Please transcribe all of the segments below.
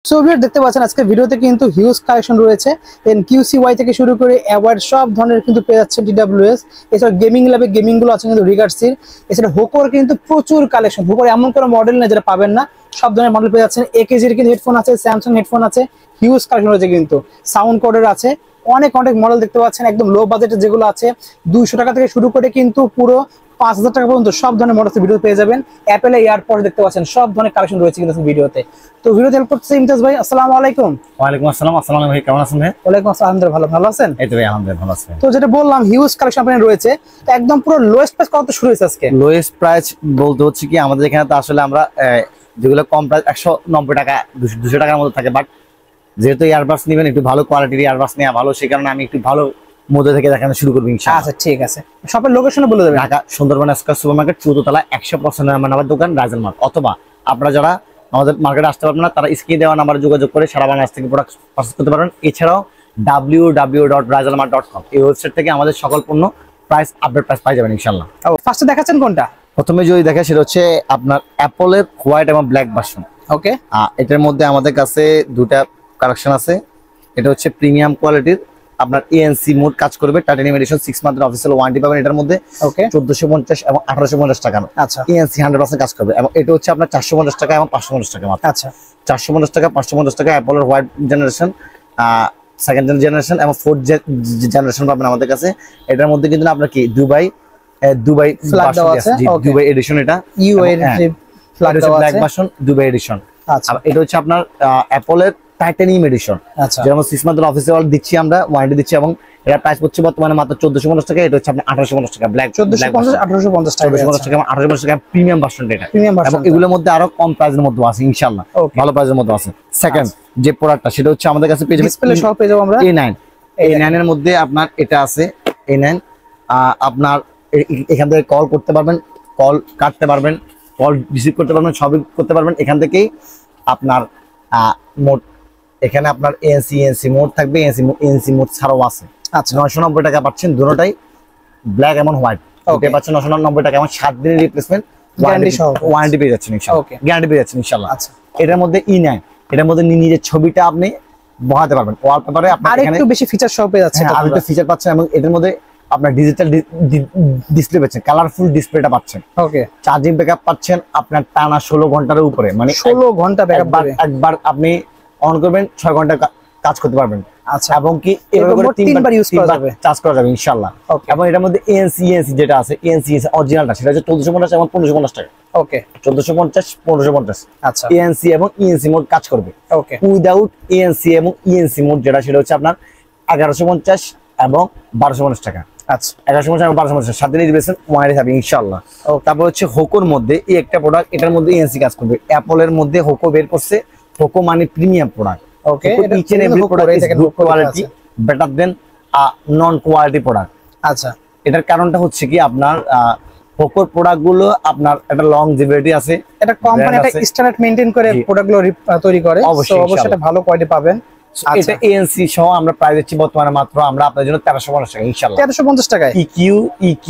So viewer দেখতে পাচ্ছেন আজকে ভিডিওতে কিন্তু হিউজ কালেকশন রয়েছে। এনকিউসিওয়াই থেকে শুরু করে অ্যাওয়ার্ড সব ধরনের কিন্তু পেয়ে যাচ্ছে টিডব্লিউএস। এছাড়া গেমিং ল্যাবে গেমিং গুলো আছে কিন্তু রিগার্ডসির। এছাড়া হোকোর কিন্তু প্রচুর কালেকশন, হোকোর এমন কোনো মডেল নেই যেটা পাবেন না, সব ধরনের মডেল পেয়ে যাচ্ছেন। একেজির কিন্তু হেডফোন আছে, স্যামসাং হেডফোন আছে, হিউজ কালেকশন রয়েছে কিন্তু সাউন্ড কোডের আছে, অনেক অনেক মডেল দেখতে পাচ্ছেন। একদম লো বাজেটে যেগুলো আছে 200 টাকা থেকে শুরু করে কিন্তু পুরো 5000 টাকা পর্যন্ত সব ধরনের মডেল ভিডিও পেয়ে যাবেন। অ্যাপেল এয়ারপডস দেখতে পাচ্ছেন, সব ধরনের কালেকশন রয়েছে কিন্তু ভিডিওতে। তো ভিডিওতে হেল্প করতেছে ইমতিয়াজ ভাই। আসসালামু আলাইকুম। ওয়ালাইকুম আসসালাম। আসসালামু আলাইকুম ভাই, কেমন আছেন ভাই? ওয়ালাইকুম আসসালাম, আলহামদুলিল্লাহ ভালো আছেন? এই তো ভাই আলহামদুলিল্লাহ ভালো আছি। তো যেটা বললাম হিউজ কালেকশন আপনাদের রয়েছে, তো একদম পুরো লোয়েস্ট প্রাইস কত শুরু হয়েছে আজকে? লোয়েস্ট প্রাইস বলতে হচ্ছে কি আমাদের এখানে তো আসলে আমরা যেগুলো কম প্রাইস 190 টাকা 200 টাকার মধ্যে থাকে, বাট যেহেতু ইয়ারবাস নেবেন একটু ভালো কোয়ালিটির ইয়ারবাস নেওয়া ভালো, সেই কারণে আমি একটু ভালো মধ্যে থেকে দেখানো শুরু করবো ইনশাআল্লাহ। আচ্ছা ঠিক আছে, শপের লোকেশন বলে দেবেন। Dhaka Sundarban square super market 14 তলা 100% আমার দোকান রাইজেল মার্ট, অথবা আপনারা যারা আমাদের মার্কেটে আসতে পারবেন না তারা স্ক্রিনে দেওয়া নাম্বারে যোগাযোগ করে সারা বাংলাদেশ থেকে প্রোডাক্ট পারচেজ করতে পারেন। এছাড়াও www.raizelmart.com এই ওয়েবসাইট থেকে আমাদের সকল পণ্য প্রাইস আপডেট প্রাইস পাই যাবেন ইনশাআল্লাহ। ফার্স্টে দেখাচ্ছেন কোনটা? প্রথমে যদি দেখে সেটা হচ্ছে আপনার অ্যাপলের হোয়াইট এবং ব্ল্যাক ভার্সন। ওকে, এটার মধ্যে আমাদের কাছে দুটা কালেকশন আছে। এটা হচ্ছে প্রিমিয়াম কোয়ালিটির, আপনার এএনসি মোড কাজ করবে, টাইটানিয়াম এডিশন 6 মান্থের অফিসিয়াল ওয়ারেন্টি পাবেন এটার মধ্যে। ওকে, 1450 এবং 1850 টাকা। আচ্ছা, এএনসি 100% কাজ করবে এবং এটা হচ্ছে আপনার 450 টাকা এবং 550 টাকা মাত্র। আচ্ছা, 450 টাকা 550 টাকা অ্যাপলের হোয়াইট জেনারেশন, সেকেন্ড জেনারেশন এবং ফোর্থ জেনারেশন পাবেন আমাদের কাছে। এটার মধ্যে কিন্তু আপনার কি দুবাই ফ্ল্যাগ দেওয়া আছে, দুবাই এডিশন, এটা ইউএই ফ্ল্যাগ দেওয়া আছে, ব্ল্যাক ভার্সন দুবাই এডিশন। আচ্ছা, এটা হচ্ছে আপনার অ্যাপলের টাইটানিয়াম এডিশন, আচ্ছা, যেমন 6 মান্থের অফিসিয়াল দিচ্ছি আমরা, ওয়ারেন্টি দিচ্ছি এবং এটা প্রাইস পড়ছে বর্তমানে মাত্র 1450 টাকা। এটা হচ্ছে আপনার 1850 টাকা, ব্ল্যাক 1450 1850 টাকা, 1450 টাকা এবং 1850 টাকা প্রিমিয়াম ভার্সনটা এটা। প্রিমিয়াম ভার্সন এবং এগুলোর মধ্যে আরো কম প্রাইসের মধ্যে আছে ইনশাআল্লাহ, ভালো প্রাইসের মধ্যে আছে। সেকেন্ড যে প্রোডাক্টটা সেটা হচ্ছে আমাদের কাছে পেয়ে যাবেন ডিসপ্লে সহ পেয়ে যাবো আমরা A9 এর মধ্যে আপনার এটা আছে A9। আপনার এখান থেকে কল করতে পারবেন, কল কাটতে পারবেন, কল রিসিভ করতে পারবেন, সবই করতে পারবেন এখান থেকেই। আপনার মোড এখানে আপনার এএনসি মোড থাকবে, এএনসি মোড ছাড়াও আছে। আচ্ছা, 990 টাকা পাচ্ছেন দুটোটাই, ব্ল্যাক এবং হোয়াইট ওকে পাচ্ছেন 990 টাকা এবং 7 দিনের রিপ্লেসমেন্ট ওয়ারেন্টি পেয়ে যাচ্ছেন ইনশাআল্লাহ, গ্যারান্টি পেয়ে যাচ্ছেন ইনশাআল্লাহ। আচ্ছা, এটার মধ্যে E9, এটার মধ্যে নিজের ছবিটা আপনি বসাতে পারবেন ওয়ালপেপারে, আপনার এখানে একটু বেশি ফিচার সহ পেয়ে যাচ্ছে, আর একটা ফিচার পাচ্ছেন এবং এটার মধ্যে আপনার ডিজিটাল ডিসপ্লে পাচ্ছেন, কালারফুল ডিসপ্লেটা পাচ্ছেন। ওকে, চার্জিং ব্যাকআপ পাচ্ছেন আপনার টানা 16 ঘন্টার উপরে, মানে 16 ঘন্টা ব্যাকআপ পাবে। একবার আপনি অন করবেন 6 ঘন্টা কাজ করতে পারবেন। আচ্ছা, এবং কি এভাবে করে তিনবার ইউজ করা যাবে, চার্জ করা যাবে ইনশাআল্লাহ। এবং এটার মধ্যে এএনসি যেটা আছে, এএনসি অরিজিনালটা সেটা হচ্ছে 1450 এবং 1550 টাকা। ওকে, 1450 1550। আচ্ছা, এএনসি এবং ইএনসি মোড কাজ করবে। ওকে, উইদাউট এএনসি এবং ইএনসি মোড যেটা সেটা হচ্ছে আপনার 1150 এবং 1250 টাকা। আচ্ছা, 1150 এবং 1250 7 দিনের রিপ্লেসমেন্ট ওয়ারেন্টি থাকবে ইনশাআল্লাহ। তারপর হচ্ছে হোকোর মধ্যে এই একটা প্রোডাক্ট, এটার মধ্যে এএনসি কাজ করবে। অ্যাপলের মধ্যে হোকো বের করছে, হোকো মানে premium product. Okay, each and every product is good quality better than non quality product. আচ্ছা, এটার কারণটা হচ্ছে কি আপনার হোকোর প্রোডাক্ট গুলো আপনার একটা লংজিভিটি আছে, এটা কোম্পানি একটা স্ট্যান্ডার্ড মেইনটেইন করে প্রোডাক্টগুলো তৈরি করে, অবশ্যই এটা ভালো কোয়ালিটি পাবেন। এটা এএনসি সহ আমরা প্রাইস দিচ্ছি বর্তমানে মাত্র আমরা আপনাদের জন্য 1350 টাকা ইনশাআল্লাহ, 1350 টাকায়। EQ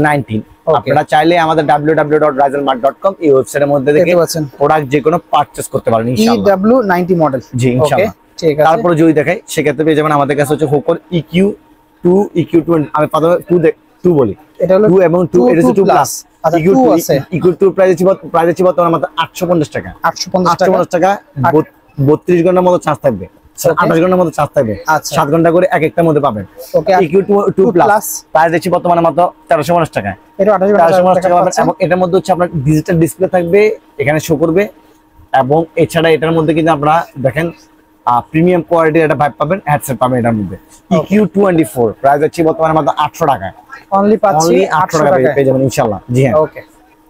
19। আপনারা চাইলে আমাদের www.raizelmart.com এই ওয়েবসাইটের মধ্যে থেকে প্রোডাক্ট যে কোনো পারচেজ করতে পারেন ইনশাআল্লাহ। EW90 মডেল, জি ইনশাআল্লাহ, ঠিক আছে। তারপরে যদি দেখাই সেক্ষেত্রে পেয়ে যাবেন আমাদের কাছে হচ্ছে হোকোর EQ2 আমি প্রথমে 2 বলি, এটা হলো 2 এবং 2 এটা হচ্ছে 2 প্লাস। আচ্ছা, EQ2 আছে, EQ2 প্রাইস বর্তমানে মাত্র 850 টাকা, 850 টাকা 32 ঘন্টার মতো চার্জ থাকবে, 28 ঘন্টার মতো চার্জ থাকবে, 7 ঘন্টা করে এক একটার মধ্যে পাবেন। EQ2 প্লাস প্রাইস দিচ্ছি বর্তমানে মাত্র 1350 টাকা, এটা 1350 টাকা পাবেন। এবং এটার মধ্যে হচ্ছে আপনার ডিজিটাল ডিসপ্লে থাকবে, এখানে শো করবে। এবং এছাড়া এটার মধ্যে কিন্তু আপনারা দেখেন প্রিমিয়াম কোয়ালিটির একটা ভাইব পাবেন, হেডসেট পাবেন এটার মধ্যে। EQ24 প্রাইস দিচ্ছি বর্তমানে মাত্র 800 টাকা, অনলি 800 টাকা পেয়ে যাবেন ইনশাআল্লাহ। জি হ্যাঁ, ওকে।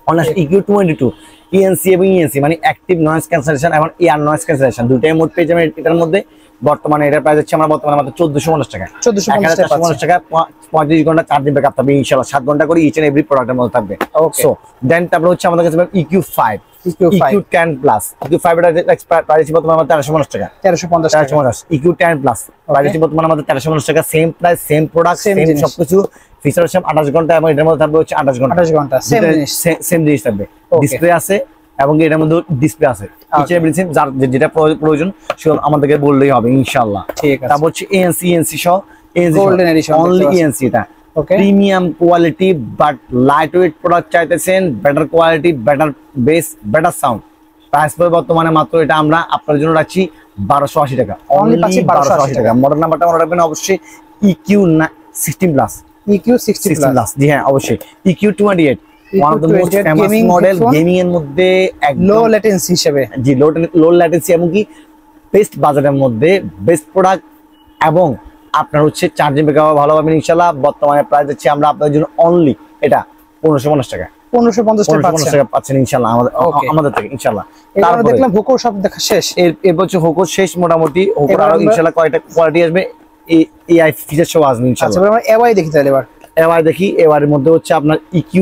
অনলি EQ22 ENC এবং ENC মানে অ্যাক্টিভ নয়েজ ক্যান্সেলেশন এবং এয়ার নয়েজ ক্যান্সেলেশন দুইটাই মোড পেয়ে যাবেন এটার মধ্যে। বর্তমানে এটার প্রাইস হচ্ছে আমরা বর্তমানে মাত্র 1450 টাকা, 1450 টাকা 35 ঘন্টা চার্জিং ব্যাকআপ থাকবে ইনশাআল্লাহ, 7 ঘন্টা করে ইচ এন্ড এভরি প্রোডাক্টের মধ্যে থাকবে। সো দেন তারপর হচ্ছে আমাদের কাছে EQ5 EQ10 প্লাস, EQ5 এর প্রাইস বর্তমানে মাত্র 1350 টাকা, 1350 EQ10 প্লাস প্রাইস বর্তমানে মাত্র 1350 টাকা। Same price, same product, same সবকিছু, ফিচার সেম, 28 ঘন্টা এবং এটার মধ্যে থাকবে হচ্ছে 28 ঘন্টা, সেম জিনিস থাকবে। ডিসপ্লে আছে, এবং এটার মধ্যে ডিসপ্লে আছে, যার যেটা প্রয়োজন সেটা আমাদেরকে বললেই হবে ইনশাআল্লাহ। ঠিক আছে। তারপর হচ্ছে এএনসি সহ গোল্ডেন এডিশন অনলি এএনসি, এটা premium quality but light weight product চাইতেছেন, better quality, better bass, better sound. Price পড়বে বর্তমানে মাত্র এটা আমরা আপনার জন্য রাখছি 1280 টাকা, অনলি 1280 টাকা। মডেল নাম্বারটা মনে রাখবেন অবশ্যই EQ 16 প্লাস, EQ 16 প্লাস। জি হ্যাঁ অবশ্যই EQ 28, one of the most famous model gaming এর মধ্যে, লো ল্যাটেন্সি হিসেবে। জি লো ল্যাটেন্সি এবং কি বেস্ট বাজেটের মধ্যে বেস্ট প্রোডাক্ট, এবং আপনার হচ্ছে চার্জিং ব্যাকআপ ভালো পাবেন ইনশাআল্লাহ। বর্তমানে প্রাইস দিচ্ছি আমরা আপনাদের জন্য অনলি এটা 1550 টাকা, 1550 টাকা পাচ্ছেন ইনশাআল্লাহ আমাদের থেকে ইনশাআল্লাহ। তারপরে দেখলাম হোকো সব দেখা শেষ, এর হচ্ছে হোকো শেষ মোটামুটি। হোকোর আরো ইনশাআল্লাহ কয়টা কোয়ালিটি আসবে, AI ফিচার সব আসবে ইনশাআল্লাহ। আচ্ছা আমরা এওয়াই দেখি তাহলে এবার দেখি। এর মধ্যে হচ্ছে আপনার EQ,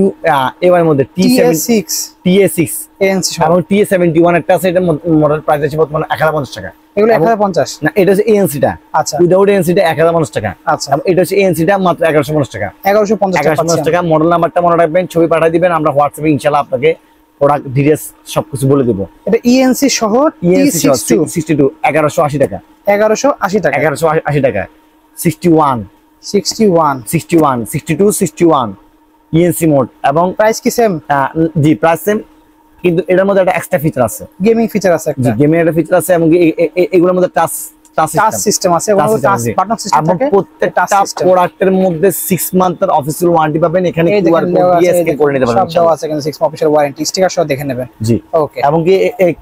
এর মধ্যে TA6 ANC এবং TA71 একটা আছে, এটা মডেল প্রাইস আছে বর্তমানে 1050 টাকা। এগুলো 1050 না, এটা হচ্ছে ANC টা। আচ্ছা, উইদাউট ANC টা 1050 টাকা। আচ্ছা, এটা হচ্ছে ANC টা মাত্র 1150 টাকা। 1150 টাকা। মডেল নাম্বারটা মনে রাখবেন, ছবি পাঠিয়ে দিবেন, আমরা হোয়াটসঅ্যাপে ইনশাআল্লাহ আপনাকে প্রোডাক্ট ডিটেইলস সবকিছু বলে দেব। এটা ENC সহ T62 1180 টাকা, 1180 টাকা, 1180 টাকা। 61 62 61 ENC মোড এবং প্রাইস কি সেম? জি প্রাইস সেম, কিন্তু এটার মধ্যে একটা এক্সট্রা ফিচার আছে, গেমিং ফিচার আছে একটা। জি গেমিং একটা ফিচার আছে এবং এগুলোর মধ্যে টাচ সিস্টেম আছে, টাচ বাটন সিস্টেম থাকে। প্রত্যেকটা প্রোডাক্টের মধ্যে 6 মান্থের অফিসিয়াল ওয়ারেন্টি পাবেন। এখানে কিউআর কোড দিয়ে স্ক্যান করে নিতে পারবেন, সব দেওয়া আছে কিন্তু 6 মান্থ অফিসিয়াল ওয়ারেন্টি, স্টিকার সহ দেখে নেবেন। জি ওকে। এবং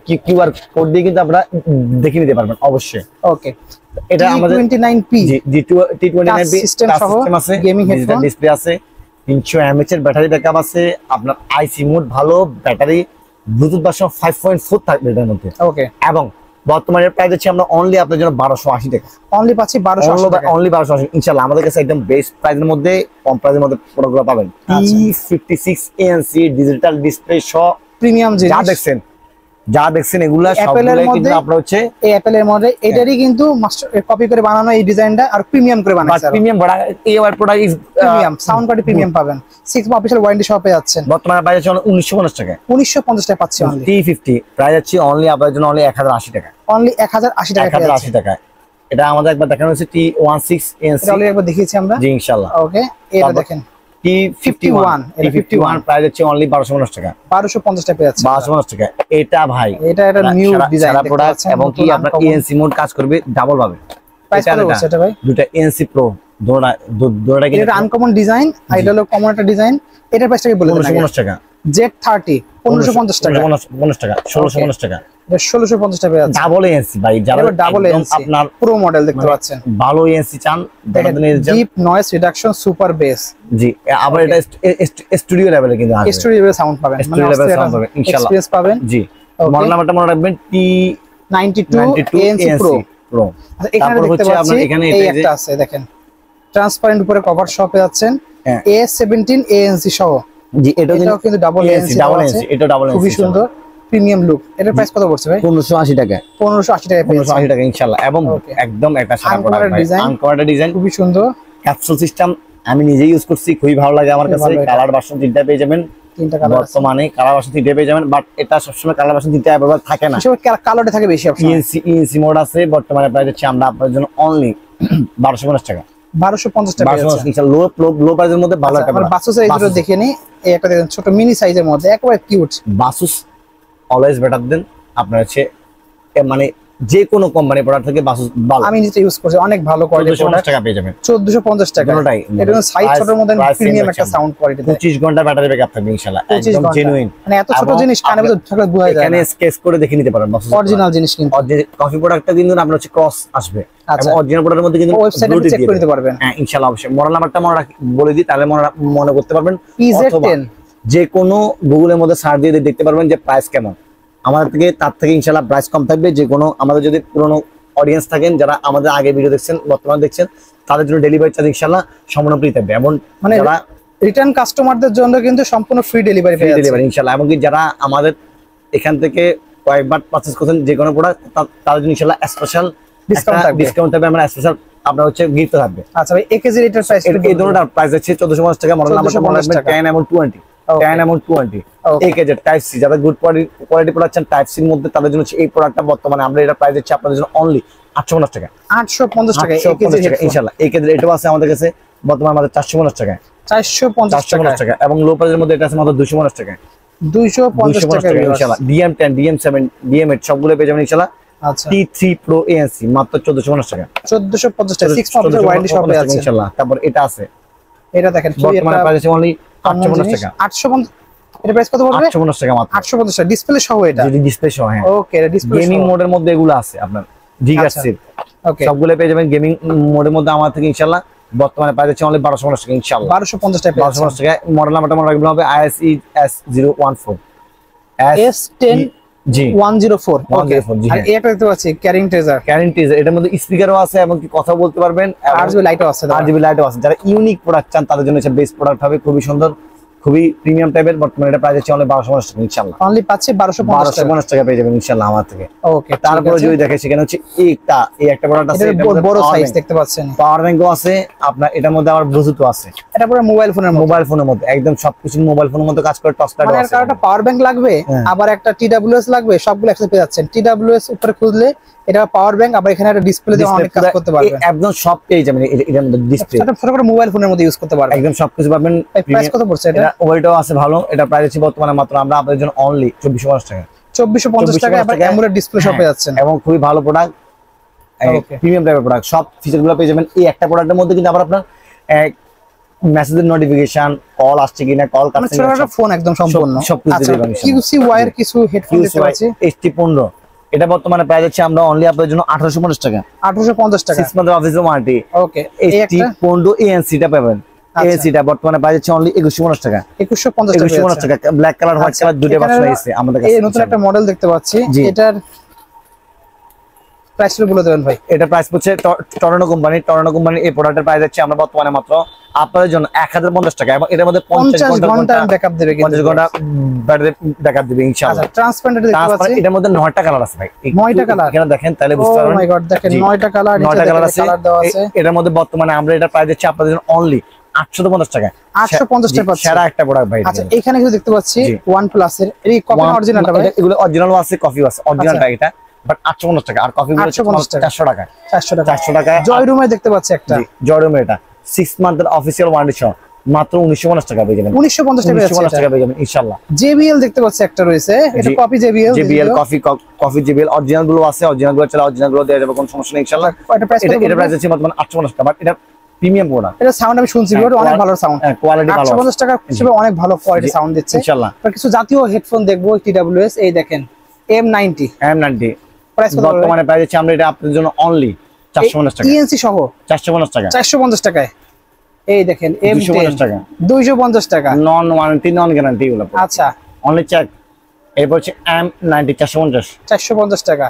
কি কিউআর কোড দিয়ে কিন্তু আপনারা দেখে নিতে পারবেন অবশ্যই। ওকে। এটা আমাদের T29P জি T29P সিস্টেম সহ আছে, গেমিং হেডফোন, ডিসপ্লে আছে, 300 mAh এর ব্যাটারি ব্যাকআপ আছে, আপনার আইসি মোড ভালো, ব্যাটারি ব্লুটুথ ভার্সন 5.4 থাকবে এটার মধ্যে। ওকে। এবং বর্তমানে প্রাইস আছে আমরা অনলি আপনাদের জন্য 1280 টাকা, অনলি পাচ্ছি 1280 টাকা, অনলি 1280 ইনশাআল্লাহ। আমাদের কাছে একদম বেস্ট প্রাইসের মধ্যে, কম প্রাইসের মধ্যে প্রোডাক্টগুলো পাবেন। T56 ANC ডিজিটাল ডিসপ্লে সহ প্রিমিয়াম জিনিস যা দেখছেন এগুলা সবগুলো কিন্তু আপনারা হচ্ছে এই অ্যাপেলের মধ্যে এটারই কিন্তু মাস্টার কপি করে বানানো এই ডিজাইনটা, আর প্রিমিয়াম করে বানানো আছে। প্রিমিয়াম বড় এই product is premium, sound quality premium পাবেন। 6 মান্থ অফিশিয়াল ওয়ারেন্টি সহ পেয়ে যাচ্ছেন। বর্তমানে প্রাইস আছে 1950 টাকা, 1950 টাকা পাচ্ছি অনলি। T50 প্রাইস আছে অনলি আপনাদের জন্য অনলি 1080 টাকা, অনলি 1080 টাকা, 1080 টাকা। এটা আমাদের একবার দেখানো হয়েছে T16 ANC, এটা অলরেডি একবার দেখিয়েছি আমরা। জি ইনশাআল্লাহ। ওকে, এটা দেখেন T51 প্রাইস আছে অনলি 1250 টাকা, 1250 টাকা পেয়ে যাচ্ছে, 1250 টাকা। এটা ভাই এটা নিউ ডিজাইন প্রোডাক্ট এবং কি আপনার ANC মোড কাজ করবে ডাবল ভাবে। প্রাইস কত আছে এটা ভাই? দুটো ANC Pro দুটোটা কি এটা আনকমন ডিজাইন, আর এটা হলো কমন একটা ডিজাইন। এটার প্রাইসটা কি বলে দেন? 1550 টাকা। Z30 1550 টাকা, 1550 টাকা, 1650 টাকা, এটা 1650 টাকা পেয়ে যাচ্ছে। ডাবল ANC ভাই, যারা ডাবল ANC আপনার পুরো মডেল দেখতে পাচ্ছেন, ভালো ANC চান, deep noise reduction super bass. জি আবার এটা স্টুডিও লেভেলে কিন্তু আসবে, স্টুডিও লেভেলে সাউন্ড পাবেন, স্টুডিও লেভেলে সাউন্ড পাবেন ইনশাআল্লাহ, এক্সপেরিয়েন্স পাবেন। জি মডেল নাম্বারটা মনে রাখবেন T92 ANC Pro। আচ্ছা এখানে দেখতে পাচ্ছি এই একটা আছে দেখেন, ট্রান্সপারেন্ট উপরে কভার সহ পেয়ে যাচ্ছেন, A17 ANC সহ। জি এটাও কিন্তু ডাবল ANC, এটা ডাবল ANC, খুবই সুন্দর প্রিমিয়াম লুক। এটার প্রাইস কত পড়ছে ভাই? 1580 টাকা, 1580 টাকা, 1580 টাকা ইনশাআল্লাহ। এবং একদম একটা সাদা প্রোডাক্ট, আনকভার্ড ডিজাইন, খুবই সুন্দর ক্যাপসুল সিস্টেম। আমি নিজেই ইউজ করছি, খুবই ভালো লাগে আমার কাছে। কালার ভার্সন 3টা পেয়ে যাবেন, 3টা কালার বর্তমানে কালার ভার্সন 3টা পেয়ে যাবেন, বাট এটা সবসময় কালার ভার্সন 3টা अवेलेबल থাকে না, সব কালারটা থাকে বেশি অপশন। ENC মোড আছে, বর্তমানে প্রাইস হচ্ছে আমরা আপনাদের জন্য অনলি 1250 টাকা, 1250 টাকা আছে ইনশাআল্লাহ। লো প্রাইসের মধ্যে ভালো একটা আমরা বাসুস এই দুটো দেখে নি। এই একটা দেখেন ছোট মিনি সাইজের মধ্যে, একেবারে কিউট। বাসুস অলওয়েজ বেটার দেন আপনার হচ্ছে, মানে যে কোনো কোম্পানি প্রোডাক্ট থেকে বাসুস ভালো। আমি যেটা ইউজ করছি অনেক ভালো কোয়ালিটি প্রোডাক্ট, 1450 টাকা পেয়ে যাবেন, 1450 টাকা। এটা সাইজ ছোটর মধ্যে প্রিমিয়াম একটা সাউন্ড কোয়ালিটি, 25 ঘন্টা ব্যাটারি ব্যাকআপ থাকবে ইনশাআল্লাহ, একদম জেনুইন। মানে এত ছোট জিনিস কানে মধ্যে থাকলে বোঝা যায় না, এখানে স্কেচ করে দেখে নিতে পারেন বাসুস অরিজিনাল জিনিস। কিন্তু কফি প্রোডাক্টটা কিন্তু আপনার হচ্ছে ক্রস আসবে, এবং অরিজিনাল প্রোডাক্টের মধ্যে কিন্তু ওয়েবসাইটে চেক করে নিতে পারবেন। হ্যাঁ ইনশাআল্লাহ অবশ্যই। মডেল নাম্বারটা বলে দিই, তাহলে মনে করতে পারবেন। PZ10 যে কোনো গুগলের মধ্যে সার্চ দিয়ে দেখতে পারবেন যে প্রাইস কেমন। আমাদের থেকে তার থেকে ইনশাআল্লাহ প্রাইস কম থাকবে। যে কোনো আমাদের যদি পুরনো অডিয়েন্স থাকেন, যারা আমাদের আগে ভিডিও দেখছেন, বর্তমানে দেখছেন, তাদের জন্য ডেলিভারি চার্জ ইনশাআল্লাহ সম্পূর্ণ ফ্রি থাকবে। এবং মানে যারা রিটার্ন কাস্টমারদের জন্য কিন্তু সম্পূর্ণ ফ্রি ডেলিভারি পেয়ে যাচ্ছে ইনশাআল্লাহ। এবং যারা আমাদের এখান থেকে কয়েকবার পারচেজ করছেন যে কোনো প্রোডাক্ট, তাদের জন্য ইনশাআল্লাহ স্পেশাল ডিসকাউন্ট থাকবে, আমরা স্পেশাল আপনার হচ্ছে গিফট থাকবে। আচ্ছা ভাই, 1 কেজি লিটার প্রাইস এই ধরনের প্রাইস আছে 1450 টাকা। মডেল নাম্বারটা 10 এবং 20 10 এবং 20 এই কেজের টাইপ সি, যারা গুড কোয়ালিটি প্রোডাক্ট চান টাইপ সির মধ্যে, তাদের জন্য এই প্রোডাক্টটা বর্তমানে আমরা এটা প্রাইস দিচ্ছি আপনাদের জন্য অনলি 850 টাকা। 850 টাকা ইনশাআল্লাহ। এই কেজের এটাও আছে আমাদের কাছে বর্তমানে আমাদের 450 টাকা। 450 টাকা এবং লো প্রাইসের মধ্যে এটা আছে মাত্র 250 টাকা। 250 টাকা ইনশাআল্লাহ। DM10 DM7 DM8 সবগুলো পেয়ে যাবেন ইনশাআল্লাহ। আচ্ছা T3 Pro ANC মাত্র 1450 টাকা। 1450 টাকা 6 মান্থের ওয়ারেন্টি সবে আছে ইনশাআল্লাহ। তারপর এটা আছে, এটা দেখেন বর্তমানে প্রাইস অনলি 850 টাকা। 850 এটা প্রাইস কত পড়বে? 850 টাকা মাত্র। 850 টাকা ডিসপ্লে সহ এটা? যদি ডিসপ্লে সহ, হ্যাঁ। ওকে, এটা ডিসপ্লে সহ। গেমিং মোডের মধ্যে এগুলো আছে আপনার জিগাসির। ওকে, সবগুলো পেয়ে যাবেন গেমিং মোডের মধ্যে আমার থেকে ইনশাআল্লাহ। বর্তমানে প্রাইস আছে অনলি 1250 টাকা ইনশাআল্লাহ। 1250 টাকা 1250 টাকা। মডেল নাম্বারটা মনে রাখবেন হবে ISE S014 S10 জি 104। ওকে, আর এটা দেখতে পাচ্ছি ক্যারিং ট্রেজার। এটার মধ্যে স্পিকারও আছে এবং কি কথা বলতে পারবেন, RGB লাইটও আছে। RGB লাইটও আছে। যারা ইউনিক প্রোডাক্ট চান তাদের জন্য এটা বেস্ট প্রোডাক্ট হবে, খুবই সুন্দর, খুবই প্রিমিয়াম টাইপের। বর্তমানে এটা প্রাইস আছে অনলি 1250 টাকা ইনশাআল্লাহ। অনলি পাচ্ছি 1250 টাকা পেয়ে যাবেন ইনশাআল্লাহ আমার থেকে। ওকে, তারপরে যদি দেখে সেখানে হচ্ছে এই একটা প্রোডাক্ট আছে, এটা বড় সাইজ দেখতে পাচ্ছেন। পাওয়ার ব্যাংকও আছে আপনার, এটার মধ্যে আবার ব্লুটুথও আছে। এটা পুরো মোবাইল ফোনের মধ্যে একদম সবকিছু মোবাইল ফোনের মধ্যে কাজ করে। টচ লাইটও আছে। একটা পাওয়ার ব্যাংক লাগবে, আবার একটা TWS লাগবে, সবগুলো একসাথে পেয়ে যাচ্ছেন। TWS উপরে খুঁজলে এটা পাওয়ার ব্যাংক, আবার এখানে একটা ডিসপ্লে দিয়ে অনেক কাজ করতে পারবেন। একদম সব পেয়ে যাবেন এর মধ্যে ডিসপ্লে। এটা ছোট করে মোবাইল ফোনের মধ্যে ইউজ করতে পারবেন, একদম সবকিছু পাবেন। প্রাইস কত পড়ছে এটা? ওয়েটও আছে ভালো। এটা প্রাইস আছে বর্তমানে মাত্র আমরা আপনাদের জন্য অনলি 2450 টাকা। 2450 টাকা। আবার অ্যামোলেড ডিসপ্লে সব পেয়ে যাচ্ছেন এবং খুবই ভালো প্রোডাক্ট, প্রিমিয়াম টাইপের প্রোডাক্ট। সব ফিচারগুলো পেয়ে যাবেন এই একটা প্রোডাক্টের মধ্যে। কিন্তু আবার আপনার মেসেজের নোটিফিকেশন, কল আসছে কিনা, কল কাটছে কিনা, ছোট ফোন একদম সম্পূর্ণ সবকিছু দিবেন। QCY এর কিছু হেডফোন দেখতে পাচ্ছি ST15। এটা বর্তমানে প্রাইস আছে আমরা অনলি আপনাদের জন্য 1850 টাকা। 1850 টাকা 6 মান্থের অফিস ওয়ারেন্টি। ওকে, ST15 ANC টা পাবেন। ANC টা বর্তমানে প্রাইস আছে অনলি 2150 টাকা। 2150 টাকা। ব্ল্যাক কালার, হোয়াইট কালার দুটো ভার্সন আছে আমাদের কাছে। এই নতুন একটা মডেল দেখতে পাচ্ছি, এটার প্রাইসটা বলে দেবেন ভাই। এটা প্রাইস পড়ছে টরন্টো কোম্পানি। এই প্রোডাক্টের প্রাইস আছে আমরা বর্তমানে মাত্র আপনাদের জন্য 1050 টাকা। এবং এর মধ্যে 50 ঘন্টা ব্যাকআপ দেবে, 50 ঘন্টা ব্যাটারি ব্যাকআপ দিবে ইনশাআল্লাহ। আচ্ছা, ট্রান্সপারেন্ট দেখতে পাচ্ছি। এটার মধ্যে 9টা কালার আছে ভাই। 9টা কালার এখানে দেখেন তাহলে বুঝতে পারবেন। ও মাই গড, দেখেন 9টা কালার, 9টা কালার আছে। কালার দেওয়া আছে। এটার মধ্যে বর্তমানে আমরা এটা প্রাইস দিচ্ছি আপনাদের জন্য অনলি 850 টাকা। 850 টাকা পাচ্ছেন। সেরা একটা প্রোডাক্ট ভাই। আচ্ছা, এখানে কিছু দেখতে পাচ্ছি OnePlus এর এই কপি অরিজিনালটা ভাই। এগুলো অরিজিনালও আছে, কপিও আছে। অরিজিনালটা এটা বাট 850 টাকা, আর কপি গুলো 400 টাকা। 400 টাকা। জয় রুমে দেখতে পাচ্ছি একটা, জয় রুমে এটা 6 মান্থের অফিশিয়াল ওয়ারেন্টি সহ মাত্র 1950 টাকা পেয়ে যাবেন। 1950 টাকা পেয়ে যাবেন ইনশাআল্লাহ। JBL দেখতে পাচ্ছি একটা রয়েছে, এটা copy JBL copy JBL original গুলো আছে। অরিজিনাল গুলো চলে, অরিজিনাল গুলো দেওয়া যাবে, কোনো সমস্যা নেই ইনশাআল্লাহ। এটা প্রাইস আছে বর্তমানে 850 টাকা। বাট এটা প্রিমিয়াম প্রোডাক্ট। এটা সাউন্ড আমি শুনছি, অনেক ভালো সাউন্ড, কোয়ালিটি ভালো। 850 টাকা হিসেবে অনেক ভালো কোয়ালিটি সাউন্ড দিচ্ছে ইনশাআল্লাহ। আর কিছু জাতীয় হেডফোন দেখবো TWS। এই দেখেন M90 প্রাইস কত? বর্তমানে প্রাইস আছে আমরা এটা আপনাদের জন্য অনলি 450 টাকা। ENC সহ 450 টাকা। 450 টাকায়। এই দেখেন M250 টাকা। 250 টাকা। নন ওয়ারেন্টি, নন গ্যারান্টি গুলো। আচ্ছা, অনলি চেক। এরপর হচ্ছে M90 450 টাকা।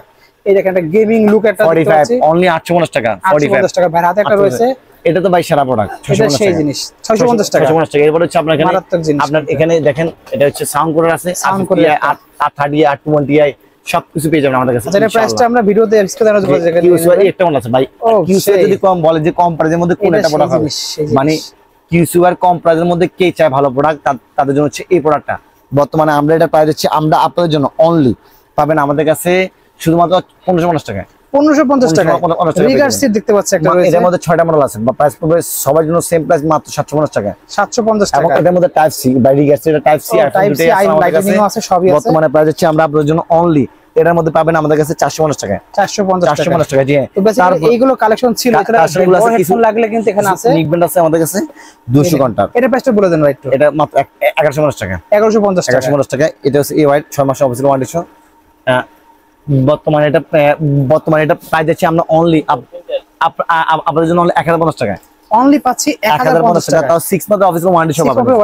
এই দেখেন একটা গেমিং লুক একটা দেখতে পাচ্ছি, অনলি 850 টাকা। 850 টাকা। ভাই হাতে একটা রয়েছে, এটা তো ভাই সেরা প্রোডাক্ট। 650 সেই জিনিস 650 টাকা। 650 টাকা। এরপর হচ্ছে আপনার এখানে আপনার এখানে দেখেন এটা হচ্ছে সাউন্ড কোডার আছে, সাউন্ড কোড 830 820 সবকিছু পেয়ে যাবেন আমাদের কাছে। এর প্রাইসটা আমরা ভিডিওতে এক্সপ্লেইন করে দেব। QCY একটা মনে আছে ভাই। QCY যদি কম বলে যে কম প্রাইসের মধ্যে কোন একটা প্রোডাক্ট হবে, মানে QCY কম প্রাইসের মধ্যে কে চায় ভালো প্রোডাক্ট, তাদের জন্য হচ্ছে এই প্রোডাক্টটা। বর্তমানে আমরা এটা প্রাইস হচ্ছে আমরা আপনাদের জন্য অনলি পাবেন আমাদের কাছে শুধুমাত্র 1550 টাকা। 1550 টাকা। রিগার সিট দেখতে পাচ্ছি একটা রয়েছে, এর মধ্যে 6টা মডেল আছে। প্রাইস পড়বে সবার জন্য সেম প্রাইস মাত্র 750 টাকা। 750 টাকা। এবং এর মধ্যে টাইপ সি বাই রিগার সিট, টাইপ সি লাইটিং আছে, সবই আছে। বর্তমানে প্রাইস হচ্ছে আমরা আপনাদের জন্য অনলি এটার মধ্যে পাবেন আমাদের কাছে 450 টাকা। 450 টাকা। জি, তারপর এইগুলো কালেকশন ছিল। কালেকশনগুলো আছে কিছু লাগলে কিন্তু এখানে আছে। নিকবেন্ড আছে আমাদের কাছে 200 ঘন্টা। এটা প্রাইসটা বলে দেন ভাই একটু। এটা মাত্র 1150 টাকা। 1150 টাকা। এটা হচ্ছে এই হোয়াইট 6 মাসের অফিসিয়াল ওয়ারেন্টি সহ। বর্তমানে এটা প্রাইস যাচ্ছে আমরা অনলি আপনাদের জন্য অনলি 1050 টাকা। অনলি পাচ্ছি 1050 টাকা। তাও 6 মান্থ অফিসিয়াল ওয়ারেন্টি সহ পাবেন।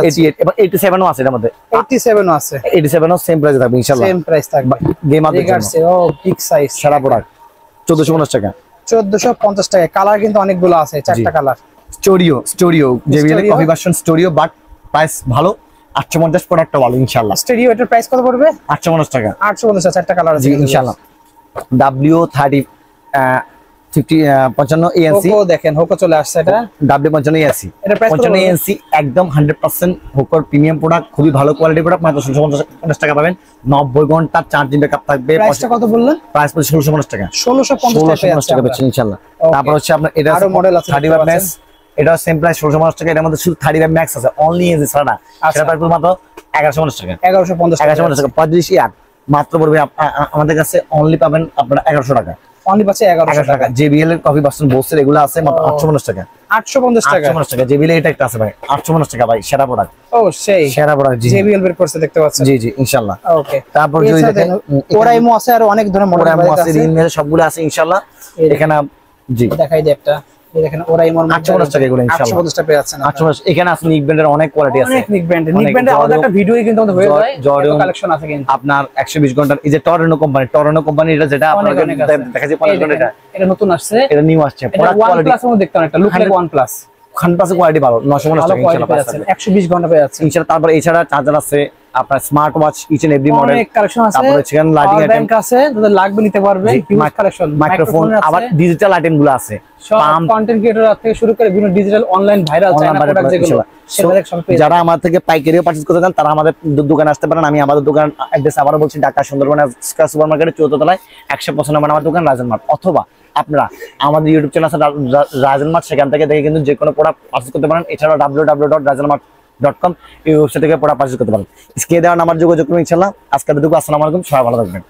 88 এবং 87 ও আছে এর মধ্যে। 87 ও আছে। 87 ও সেম প্রাইসে থাকবে ইনশাআল্লাহ। সেম প্রাইস থাকবে। গেম আপডেট ও বিগ সাইজ সারা প্রোডাক্ট 1450 টাকা। 1450 টাকা। কালার কিন্তু অনেকগুলো আছে, 4টা কালার। স্টোরিও JBL কপি ভার্সন স্টোরিও, বাট প্রাইস ভালো। 850 প্রোডাক্টটা ভালো ইনশাআল্লাহ। স্টোরিও এটার প্রাইস কত পড়বে? 850 টাকা। 850 টাকা। 4টা কালার আছে ইনশাআল্লাহ। W30 55 ANC হোকো দেখেন, হোকো চলে আসছে এটা W55 ANC। এটা প্রাইস কত? 55 ANC একদম 100% হোকোর প্রিমিয়াম প্রোডাক্ট, খুবই ভালো কোয়ালিটি প্রোডাক্ট, মাত্র 1650 টাকা পাবেন। 90 ঘন্টা চার্জিং ব্যাকআপ থাকবে। প্রাইসটা কত বললেন? প্রাইস পড়ছে 1650 টাকা। 1650 টাকা পাচ্ছেন ইনশাআল্লাহ। তারপর হচ্ছে আপনার এটা আরো মডেল আছে 35 ম্যাক্স, এটা সেম প্রাইস 1650 টাকা। এর মধ্যে শুধু 35 ম্যাক্স আছে, অনলি এজ ছাড়া। সেটা প্রাইস মাত্র 1150 টাকা। 1150 টাকা 35 ইয়ার মাত্র পড়বে আমাদের কাছে। অনলি পাবেন আপনারা 1100 টাকা। অনলি পাচ্ছে 1100 টাকা। JBL এর কফি বাসন বসের এগুলো আছে মাত্র 850 টাকা। 850 টাকা। 850 টাকা JBL এটা একটা আছে ভাই, 850 টাকা ভাই, সেরা প্রোডাক্ট। ও সেই সেরা প্রোডাক্ট। জি JBL বের করছে দেখতে পাচ্ছেন। জি জি ইনশাআল্লাহ। ওকে। তারপর যদি দেখেন ওরাইমো আছে, আর অনেক ধরনের মডেল আছে, রিনমের সবগুলো আছে ইনশাআল্লাহ। এখানে জি দেখাই দিই একটা, এই দেখেন ওরাইমোর 850 টাকা এগুলো ইনশাআল্লাহ। 850 টাকা পেয়ে যাচ্ছেন। 850। এখানে আছে নিক ব্র্যান্ডের অনেক কোয়ালিটি আছে, অনেক নিক ব্র্যান্ডের আলাদা একটা ভিডিওই কিন্তু আমাদের হয়ে যায়, এত কালেকশন আছে কিন্তু। আপনার 120 ঘন্টার এই যে টরেনো কোম্পানি এটা যেটা আপনাদের দেখাচ্ছি 50 ঘন্টা, এটা নতুন আসছে, এটা নিউ আসছে। প্রোডাক্ট কোয়ালিটি OnePlus এর মধ্যে দেখতে একটা লুক লাইক OnePlus 100% কোয়ালিটি ভালো। 950 টাকা ইনশাআল্লাহ পাচ্ছেন। 120 ঘন্টা পেয়ে যাচ্ছেন ইনশাআল্লাহ। তারপর এছাড়া চার্জার আছে, আপনার smart watch each and every model অনেক কালেকশন আছে। তারপর সেখানে লাইটিং আইটেম আছে, যাদের লাগবে নিতে পারবে। হিউজ কালেকশন, মাইক্রোফোন, আবার ডিজিটাল আইটেম গুলো আছে। সব কন্টেন্ট ক্রিয়েটর থেকে শুরু করে বিভিন্ন digital online viral China product যেগুলো, সেগুলো সব পেয়ে যারা আমার থেকে পাইকারিও পারচেজ করতে চান তারা আমাদের দোকানে আসতে পারেন। আমি আমাদের দোকান অ্যাড্রেস আবারও বলছি, ঢাকা সুন্দরবন স্কয়ার সুপারমার্কেটের 4th তলায় 195 নম্বর আমার দোকান রাজন মার্ট। অথবা আপনারা আমাদের ইউটিউব চ্যানেল আছে রাজন মার্ট, সেখান থেকে দেখে কিন্তু যে কোনো প্রোডাক্ট পারচেজ করতে পারেন। এছাড়াও www.rajanmart.com এই ওয়েবসাইট থেকে প্রোডাক্ট পারচেজ করতে পারেন। স্ক্রিনে দেওয়া নাম্বার যোগাযোগ করুন ইনশাআল্লাহ। আজকের দুটো আসসালামু আলাইকুম, সবাই ভালো থাকবেন।